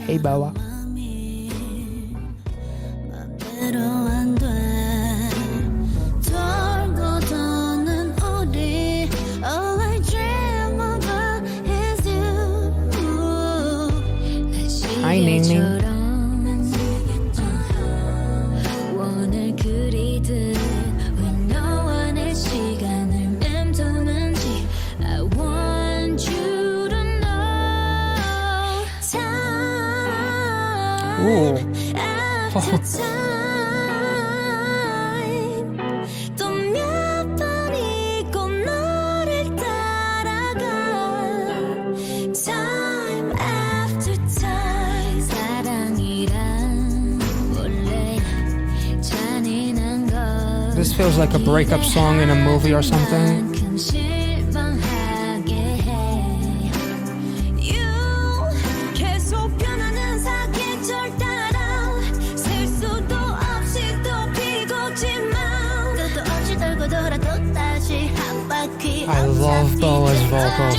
Hey Boa. Hi Ning Ning. Ooh. This feels like a breakup song in a movie or something. I love Boa's vocals.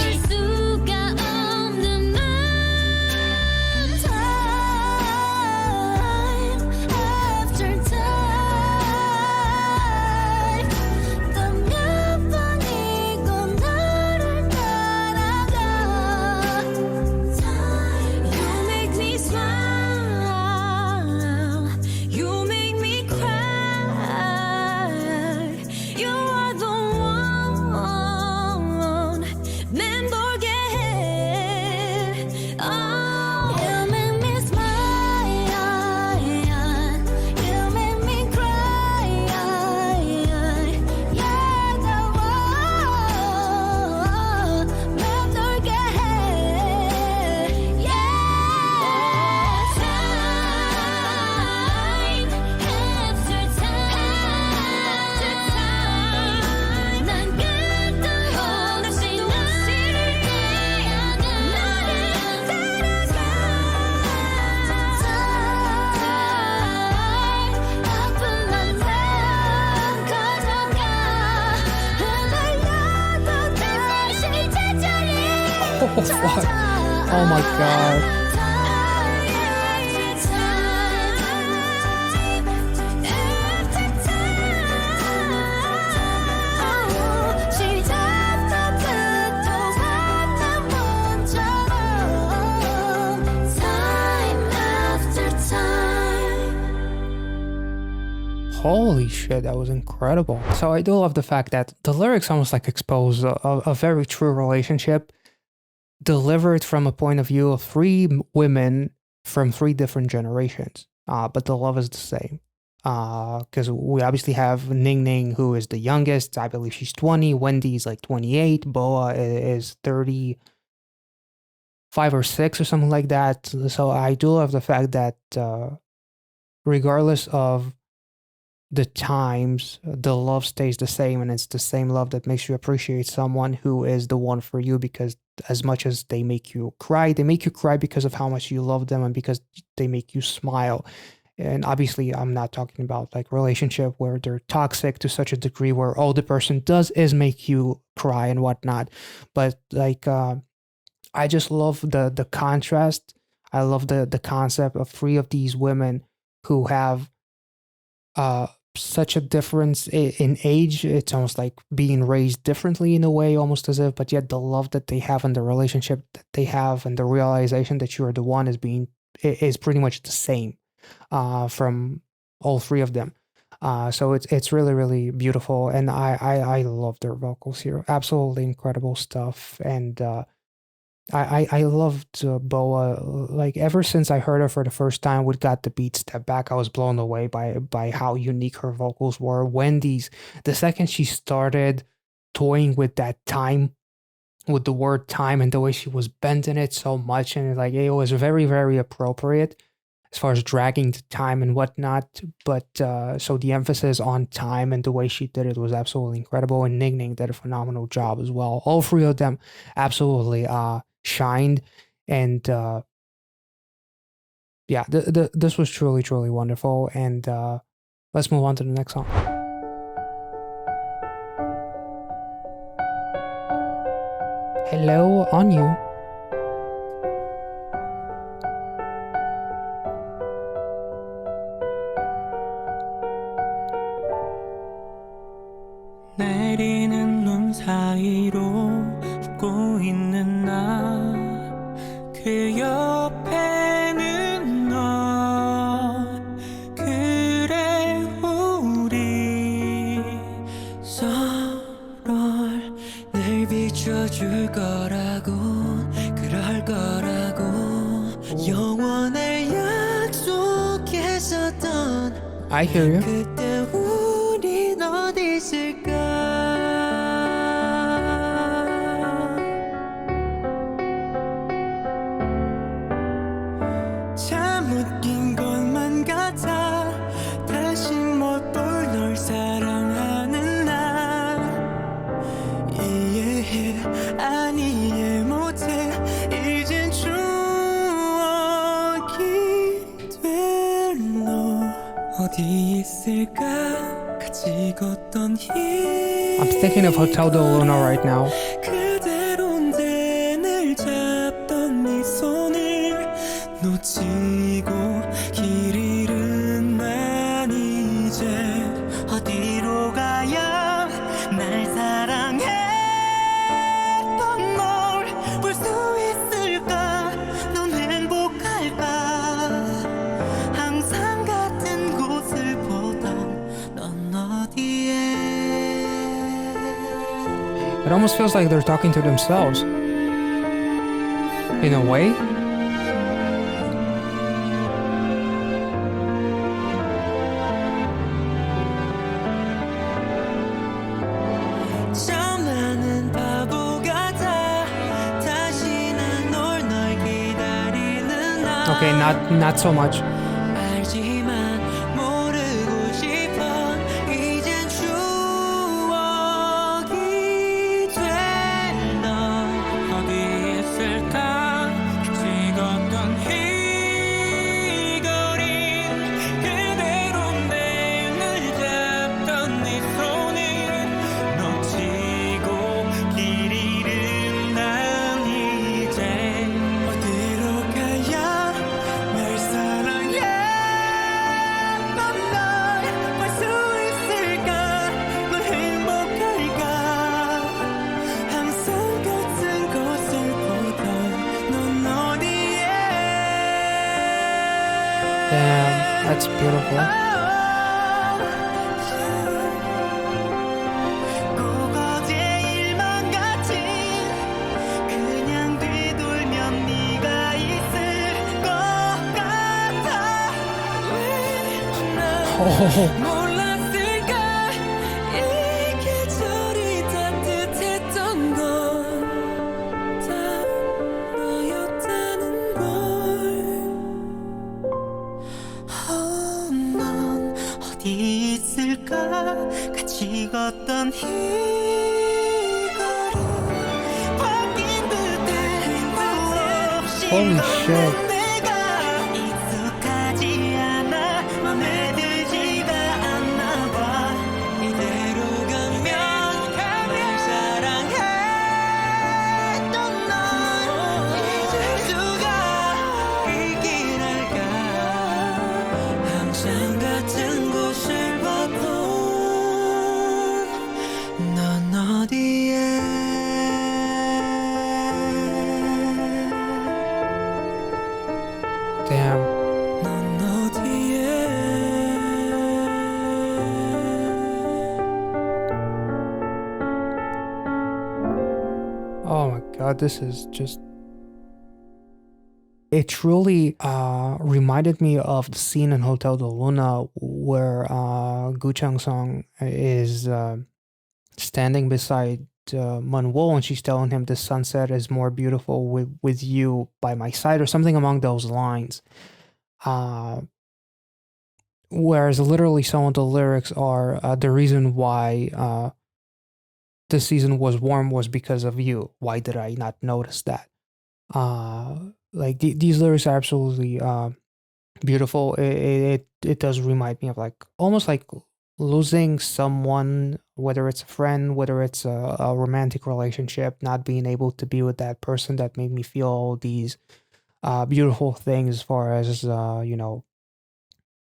Oh, fuck. Oh my god. Holy shit, that was incredible. So I do love the fact that the lyrics almost like expose a very true relationship delivered from a point of view of three women from three different generations. But the love is the same. Because we obviously have Ning Ning, who is the youngest. I believe she's 20. Wendy's like 28. Boa is 35 or 6 or something like that. So I do love the fact that regardless of the times, the love stays the same, and it's the same love that makes you appreciate someone who is the one for you, because as much as they make you cry because of how much you love them and because they make you smile. And obviously I'm not talking about like relationship where they're toxic to such a degree where all the person does is make you cry and whatnot, but like I just love the contrast. I love the concept of three of these women who have such a difference in age. It's almost like being raised differently in a way, almost as if, but yet the love that they have and the relationship that they have and the realization that you are the one is pretty much the same from all three of them. So it's really, really beautiful, and I love their vocals here. Absolutely incredible stuff. And I loved Boa. Like ever since I heard her for the first time with "Got the Beat Step Back," I was blown away by how unique her vocals were. Wendy's, the second she started toying with that time, with the word time, and the way she was bending it so much, and like it was very, very appropriate as far as dragging the time and whatnot. But so the emphasis on time and the way she did it was absolutely incredible. And Ning Ning did a phenomenal job as well. All three of them absolutely shined. And yeah, this was truly, truly wonderful. And let's move on to the next song. Hello on you. 내리는 눈 사이로 웃고 있는 나 그 옆에는 너 그래 우리 서로를 늘 비춰줄 거라고 그럴 거라고 영원할 약속했었던 I hear you. 그때 우린 어디 있을까 참 웃긴 것만 같아 다시 못 볼 널 사랑하는 나 이해해 아니 이해 못해 이젠 추억이 될 너 어디 있을까 같이 걷던 I'm thinking of Hotel de Luna right now. 그대로인데 늘 잡던 네 손을 놓치고 길 잃은 난 이제 어디로 가야 날 사랑했던 널 볼 수 있을까 넌 행복할까 항상 같은 곳을 보던 넌 어디에 It almost feels like they're talking to themselves. In a way. 참 나는 바보 같아 다시 난 널 기다리는 나 Okay, not so much. 알지만 모르고 싶어 이젠 추억이 된 너 어디 있을까 찍었던 이 거리 그대로인데 늘 잡던 네 손을 놓치고 길 잃은 난 이제 어디로 가야 날 사랑했던 널 볼 수 있을까 넌 행복할까 항상 같은 곳을 보던 넌 어디에 Damn, that's beautiful. 꼭 어제 일만 같이 그냥 뒤돌면 네가 있을 것 같아 왜 난 몰랐을까 이 계절이 따뜻했던 건 다 너였다는 걸 넌 어디 있을까 같이 걷던 이 거리 바뀐 듯해 없이 Holy shit. 내가 익숙하지 않아 맘에 들지가 않나 봐 이대로 가면 날 사랑했던 널 잊을 수가 있긴 할까 항상 같은 곳을 봐도 넌 어디에 Damn. 넌 어디에 Oh my god, this is just. It truly reminded me of the scene in Hotel de Luna where Gu Chang-sung is standing beside Manwo and she's telling him the sunset is more beautiful with you by my side or something along those lines. Whereas literally some of the lyrics are the reason why the season was warm was because of you. Why did I not notice that? Like these lyrics are absolutely beautiful. It does remind me of like almost like losing someone, whether it's a friend, whether it's a romantic relationship, not being able to be with that person that made me feel all these beautiful things as far as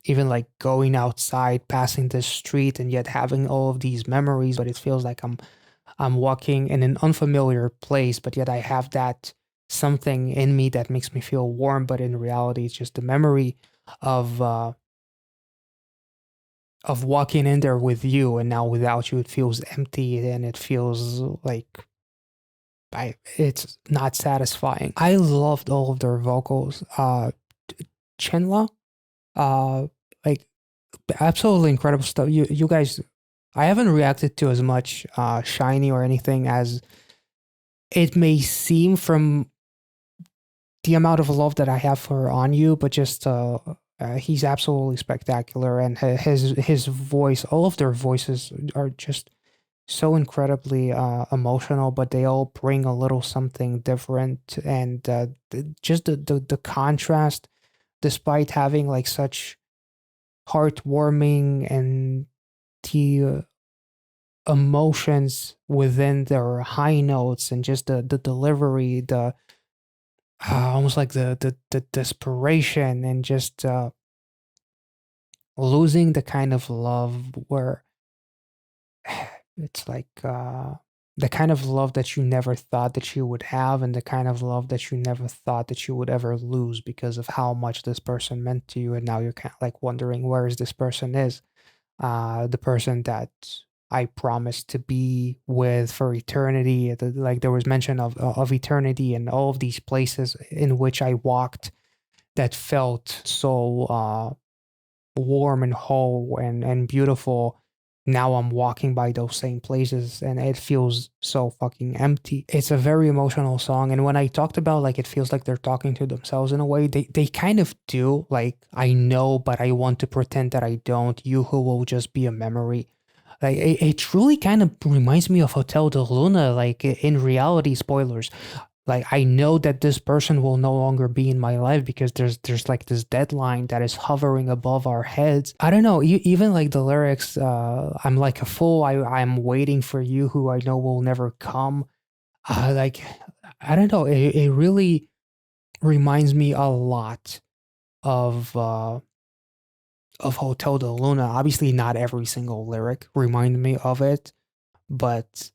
even like going outside, passing this street, and yet having all of these memories, but it feels like I'm walking in an unfamiliar place, but yet I have that something in me that makes me feel warm, but in reality it's just the memory of walking in there with you, and now without you it feels empty and it feels like it's not satisfying. I loved all of their vocals. Chenla, uh like absolutely incredible stuff. You guys, I haven't reacted to as much Shiny or anything as it may seem from the amount of love that I have for On You, but just he's absolutely spectacular, and his voice, all of their voices are just so incredibly emotional, but they all bring a little something different, and just the contrast, despite having like such heartwarming and the emotions within their high notes and just the delivery, the almost like the desperation and just losing the kind of love where it's like the kind of love that you never thought that you would have, and the kind of love that you never thought that you would ever lose because of how much this person meant to you, and now you're kind of like wondering where is this person is, the person that I promised to be with for eternity. Like there was mention of eternity and all of these places in which I walked that felt so warm and whole and beautiful. Now I'm walking by those same places and it feels so fucking empty. It's a very emotional song. And when I talked about like it feels like they're talking to themselves in a way, they kind of do. Like, I know, but I want to pretend that I don't. You who will just be a memory. Like it truly kind of reminds me of Hotel de Luna. Like in reality, spoilers. Like I know that this person will no longer be in my life because there's like this deadline that is hovering above our heads. I don't know, even like the lyrics, I'm like a fool, I'm waiting for you who I know will never come. Like I don't know, it really reminds me a lot of Hotel de Luna. Obviously not every single lyric remind me of it, but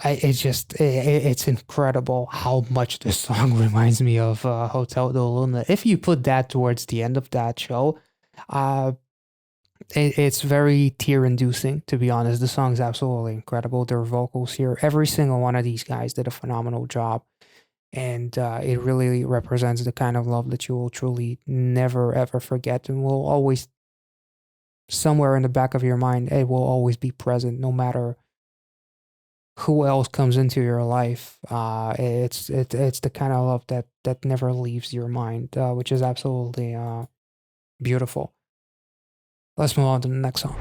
it's just it's incredible how much this song reminds me of Hotel de Luna. If you put that towards the end of that show, uh, it's very tear-inducing, to be honest. The song's absolutely incredible. Their vocals here, every single one of these guys did a phenomenal job, and it really represents the kind of love that you will truly never ever forget, and will always somewhere in the back of your mind. It will always be present, no matter who else comes into your life. It's the kind of love that never leaves your mind, which is absolutely beautiful. Let's move on to the next song.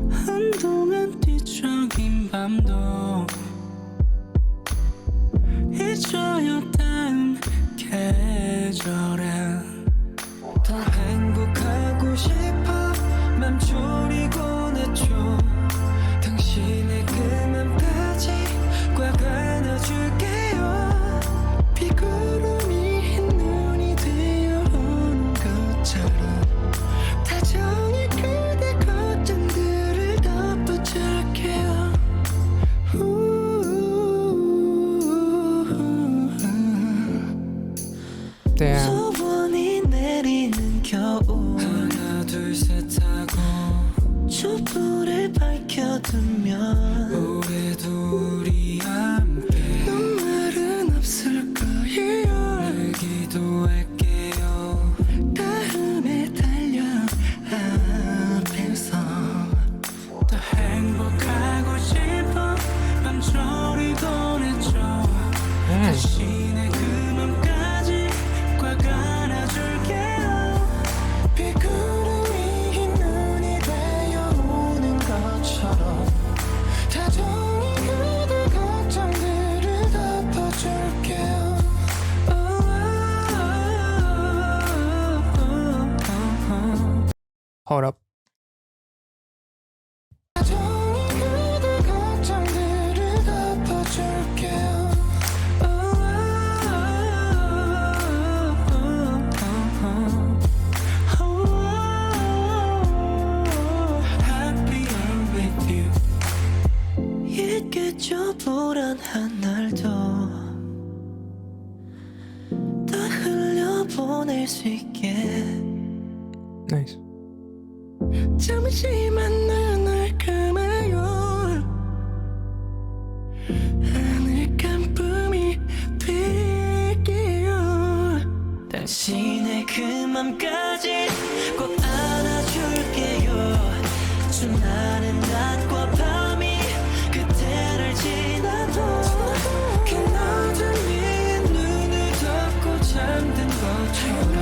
한동안 뒤척인 밤도 잊어요 다음 계절엔 더 행복하고 싶어 맘 졸이곤 했죠 당신의 그 맘까지 꽉 안아줄게요 비구름이 흰 눈이 되어 오는 것처럼 다정히 그대 걱정들을 덮어줄게요 Damn. 소원이 내리는 겨울 하나 둘 셋 하고 촛불을 밝혀두면 올해도 우리 함께 눈물은 없을 거예요 늘 기도할게요 다음에 달려 앞에서 더 행복하고 싶어 맘 졸이곤 했죠 당신의 그 맘까지 꽉 안아줄게요 비구름이 흰 눈이 되어 오는 것처럼 Hold up. 불안한 날도 다 흘려보낼 수 있게 Nice. 잠시만 눈을 감아요 하늘 깜빡이 될게요 당신의 그 맘까지 꼭 안아줄게요 수많은 낮과 밤이 그때를 지나도 그 어둠이 눈을 덮고 잠든 것처럼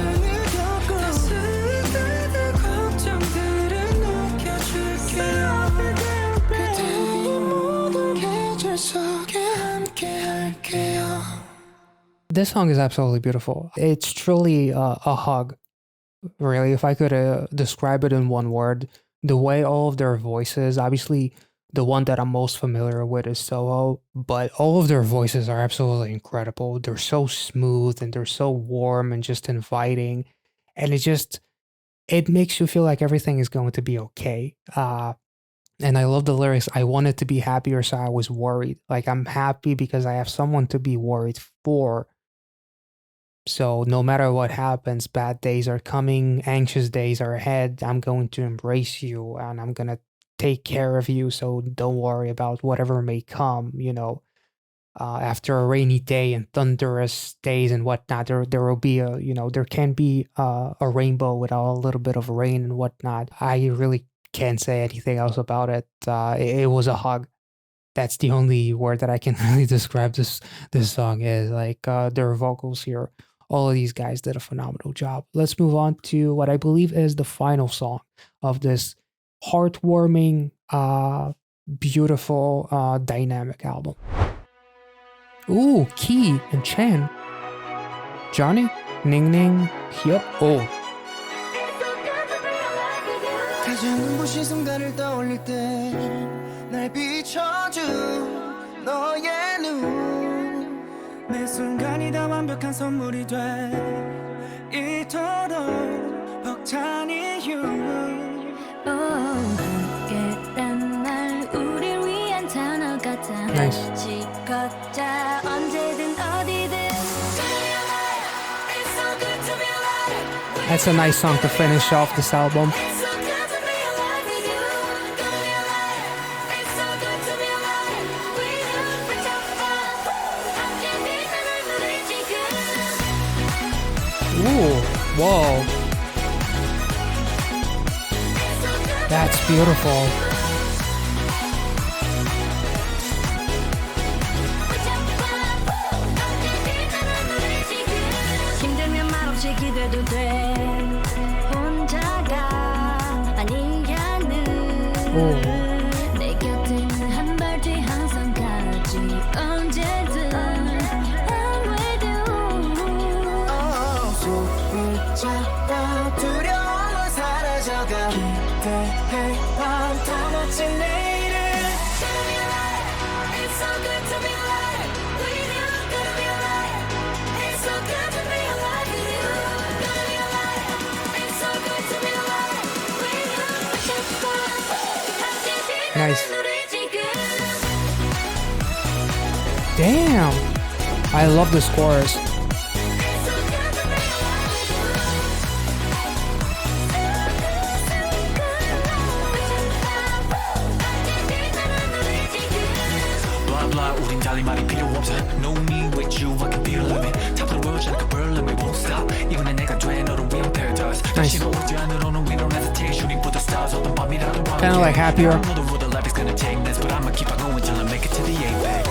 따스하다 걱정들을 녹여줄게요 그대의 모든 계절 속에 함께 할게요. This song is absolutely beautiful. It's truly a hug. Really, if I could describe it in one word, the way all of their voices, obviously the one that I'm most familiar with is Solo, but all of their voices are absolutely incredible. They're so smooth and they're so warm and just inviting. And it makes you feel like everything is going to be okay. And I love the lyrics. I wanted to be happier, so I was worried. Like, I'm happy because I have someone to be worried for. So no matter what happens, bad days are coming, anxious days are ahead. I'm going to embrace you and I'm going to take care of you. So don't worry about whatever may come, after a rainy day and thunderous days and whatnot, there will be there can be a rainbow without a little bit of rain and whatnot. I really can't say anything else about it. It was a hug. That's the only word that I can really describe this song is. Like, their vocals here. All of these guys did a phenomenal job. Let's move on to what I believe is the final song of this heartwarming, beautiful, dynamic album. Ooh, Key and Chen. Johnny? Ning Ning? Hyuk? Oh. 가장 눈부신 순간을 떠올릴 때 날 비춰준 너의 눈 매 순간이 다 완벽한 선물이 돼 이토록 벅찬 이유 함께란 말 우릴 위한 단어 같아 Nice. 걷자 언제든 어디든 That's a nice song to finish off this album. Ooh, whoa. That's beautiful. 힘들면 말없이 기대도 돼 혼자가 아니야는 내 곁에 한 발 뒤 항상 가지 언제든 I'm with you 손을 잡아 두려움은 사라져가 기대해봐 더 멋진 내일을 It's so good to be alive with you gonna be alive It's so good to be alive with you gonna be alive It's so good to be alive with you Nice. Damn. I love this chorus. Blah blah 우린 달리 말이 필요 없어 No need with you I can feel love it Top of the world like a bird let me won't stop 이번엔 내가 돼 너를 위한 paradise Nice. 다시는 오지 않으로는 we don't hesitate Shooting for the stars 어떤 밤이라도 Kinda like happier. I don't know the road that life is gonna take this But I'ma keep on going till I make it to the apex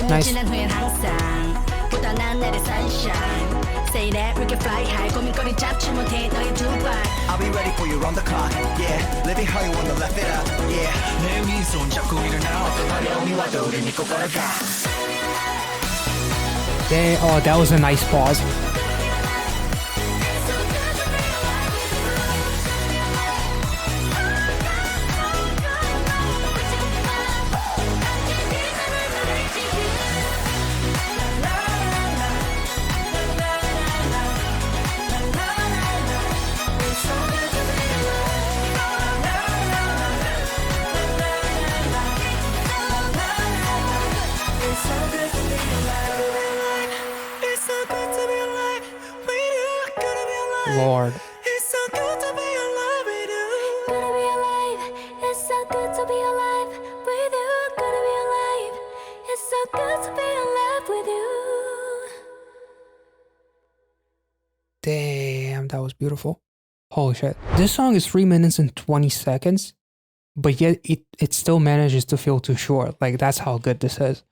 Nice. 어둠 후엔 항상 묻어난 내의 sunshine Say that we can fly high 고민거리 잡지 못해 너의 두발 I'll be ready for you on the clock, yeah. Living how you wanna left it up, yeah. 내 왼손 잡고 일어나 어떤 어려움이 와도 우린 믿고 걸어가 Oh, that was a nice pause. beautiful. Holy shit. This song is 3 minutes and 20 seconds, but yet it still manages to feel too short. Like, that's how good this is.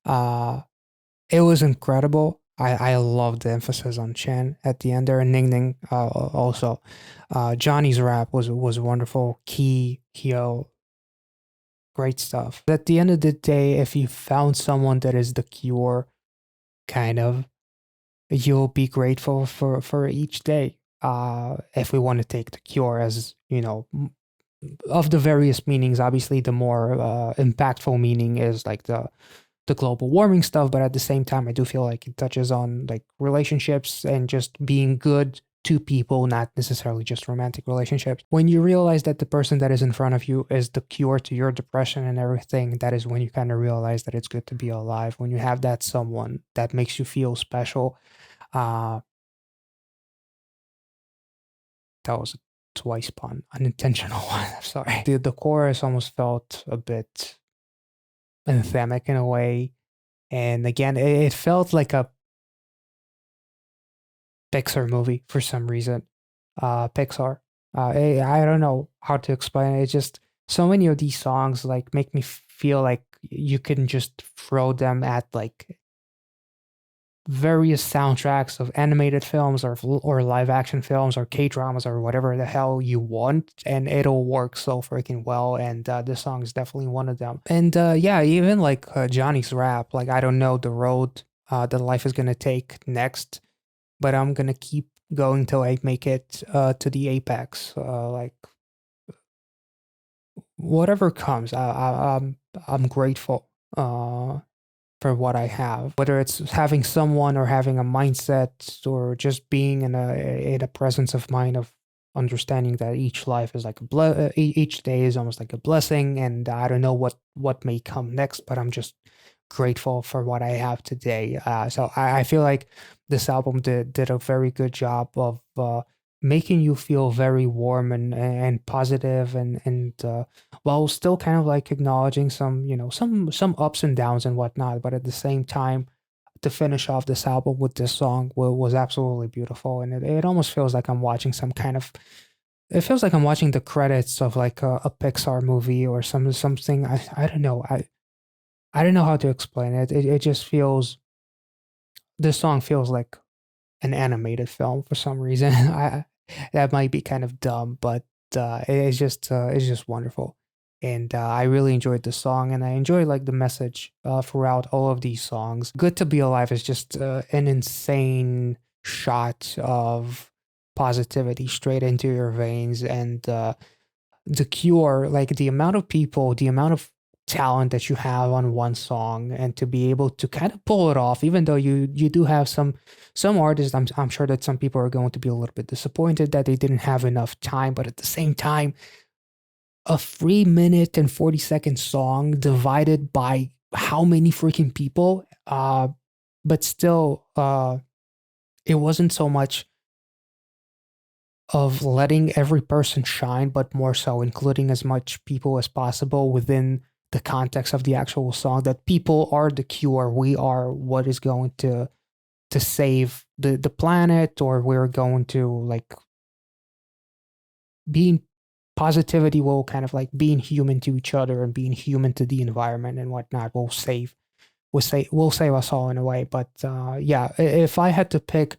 It was incredible. I love the emphasis on Chen at the end there, and Ning Ning also. Johnny's rap was wonderful. Key, Hyo, great stuff. At the end of the day, if you found someone that is the cure, kind of, you'll be grateful for each day. If we want to take the cure as, of the various meanings, obviously the more impactful meaning is like the global warming stuff, but at the same time I do feel like it touches on like relationships and just being good to people, not necessarily just romantic relationships. When you realize that the person that is in front of you is the cure to your depression and everything, that is when you kind of realize that it's good to be alive. When you have that someone that makes you feel special. That was a twice pun, unintentional one. I'm sorry. The chorus almost felt a bit anthemic in a way, and again, it felt like a Pixar movie for some reason. Pixar. I don't know how to explain it. It's just so many of these songs like make me feel like you can just throw them at like various soundtracks of animated films or live action films or K-dramas or whatever the hell you want, and it'll work so freaking well. And this song is definitely one of them. And yeah, even like Johnny's rap, like I don't know the road that life is gonna take next, but I'm gonna keep going till I make it to the apex. Like whatever comes, I'm grateful for what I have, whether it's having someone or having a mindset or just being in a presence of mind of understanding that each life is like each day is almost like a blessing, and I don't know what may come next, but I'm just grateful for what I have today. So I feel like this album did a very good job of making you feel very warm and positive, and while still kind of like acknowledging some some ups and downs and whatnot, but at the same time to finish off this album with this song was absolutely beautiful, and it almost feels like I'm watching some kind of, it feels like I'm watching the credits of like a Pixar movie or something. I don't know. I don't know how to explain it. It just feels, this song feels like an animated film for some reason. I That might be kind of dumb, but it's just wonderful, and I really enjoyed the song, and I enjoy like the message throughout all of these songs. Good to Be Alive is just an insane shot of positivity straight into your veins, and the Cure, like the amount of people, the amount of talent that you have on one song, and to be able to kind of pull it off, even though you do have some artists, I'm sure that some people are going to be a little bit disappointed that they didn't have enough time, but at the same time, a 3 minute and 40-second song divided by how many freaking people, but still it wasn't so much of letting every person shine, but more so including as much people as possible within the context of the actual song, that people are the cure. We are what is going to save the planet, or we're going to like being positivity will kind of like being human to each other and being human to the environment and whatnot will save us all in a way. But yeah, if I had to pick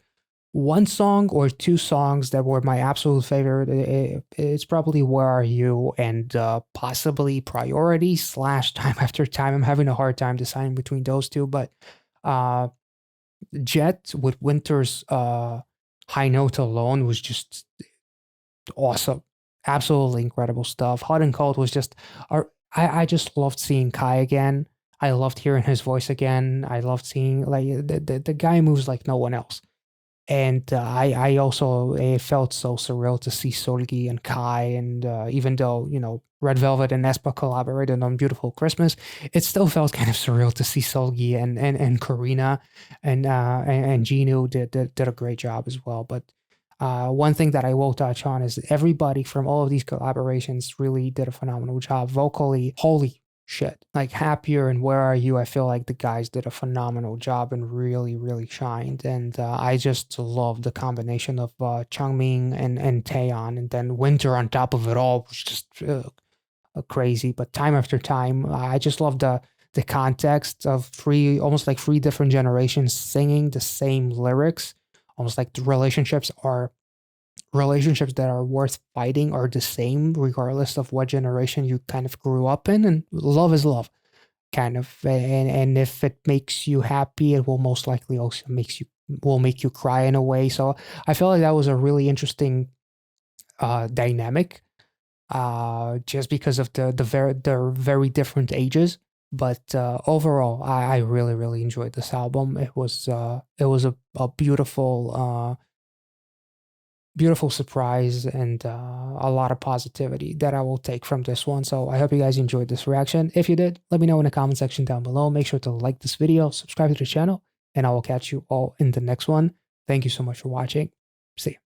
one song or two songs that were my absolute favorite, it's probably Where Are You and possibly Priority / Time After Time. I'm having a hard time deciding between those two, but Jet with Winter's High Note alone was just awesome. Absolutely incredible stuff. Hot and Cold was just, I just loved seeing Kai again. I loved hearing his voice again. I loved seeing, like, the guy moves like no one else. And I also, it felt so surreal to see Solgi and Kai, and even though, Red Velvet and Espa collaborated on Beautiful Christmas, it still felt kind of surreal to see Solgi and Karina and Ginu did a great job as well. But one thing that I will touch on is everybody from all of these collaborations really did a phenomenal job vocally. Holy shit. Like Happier and Where Are You, I feel like the guys did a phenomenal job and really, really shined. And I just love the combination of Changming and Taeyeon, and then Winter on top of it all was just crazy. But time after time, I just love the context of almost like three different generations singing the same lyrics, almost like the relationships that are worth fighting are the same regardless of what generation you kind of grew up in, and love is love, kind of. And if it makes you happy, it will most likely also make you cry in a way. So I feel like that was a really interesting dynamic, just because of the very different ages. But overall, I really, really enjoyed this album. It was a beautiful surprise, and a lot of positivity that I will take from this one. So I hope you guys enjoyed this reaction. If you did, let me know in the comment section down below. Make sure to like this video, subscribe to the channel, and I will catch you all in the next one. Thank you so much for watching. See ya.